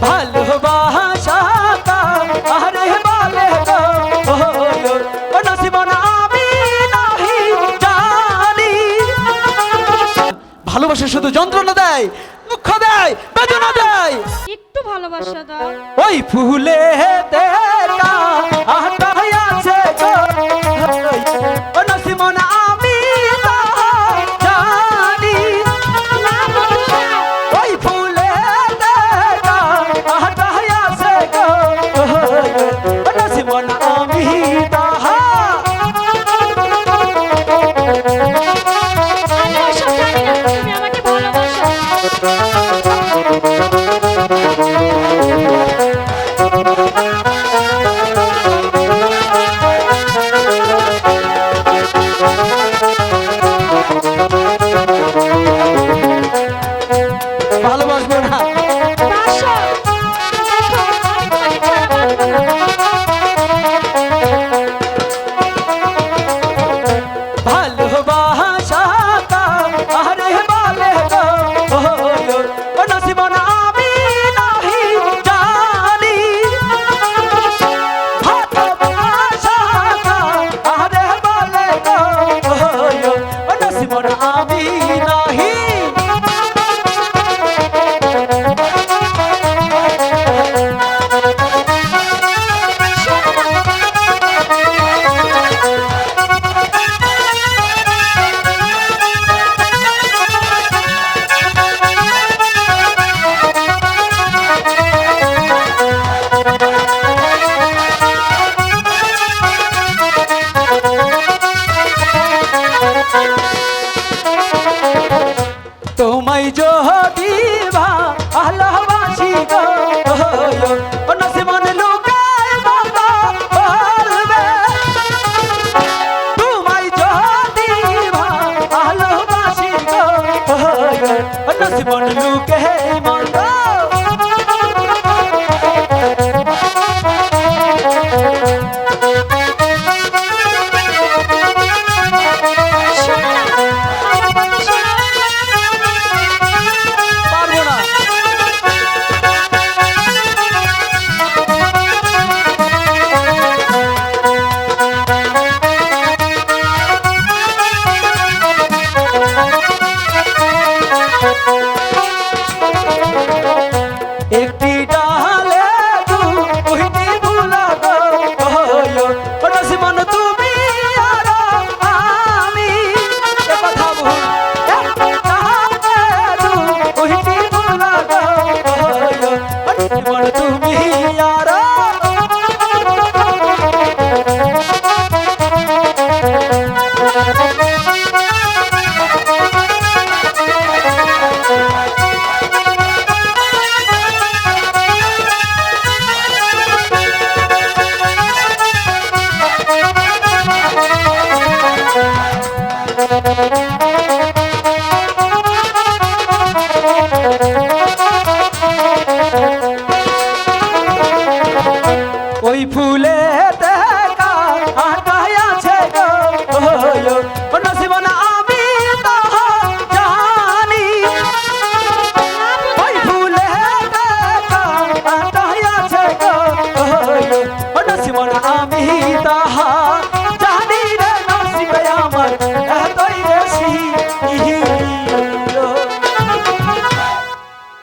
ভালোবাসাটা আরে বলে গো ও নসিব না আমি নাহি জানি। ভালোবাসা শুধু যন্ত্রণা দেয়, দুঃখ দেয়, বেদনা দেয়। একটু ভালোবাসা দাও। ওই ফুলে দেখা আটাই আছে গো ও নসিব না আমি জানি। ওই ফুলে দেখা আটাই আছে গো ও নসিব না আমি তাহা। আমি ওসব জানি না, তুমি আমাকে ভালোবাসো। ভালোবাসবো না। বাসো। দেখো, আমি তোমাকে ছাড়া বাঁচবো না। ভালোবাসাটা আরে বলে গো ও নসিব না আমি নাহি জানি। ভালোবাসাটা আরে বলে গো ও নসিব না আমি নাহি। তোমায় যদি ভালোবাসি গো ও নসিব না লুকায় বাবা বলবে। তোমায় যদি ভালোবাসি গো ও নসিব না লুকে মন্দ। শোনো না, আমার কথা শোনো। পারবো না। একটি ডালে দুইটি ফুলা গো ও নসিব না তুমি আর আমি। এ কথা ভুল। একটি ডালে দুইটি ফুলা গো ও নসিব না তুমি আর ওই ফুলে দেখা আটাই আছে গো ও নসিব না আমি তাহা জানি। ওই ফুলে দেখা আটাই আছে গো ও নসিব না আমি তাহা জানি রে। নসিবে আমার এতই বেশি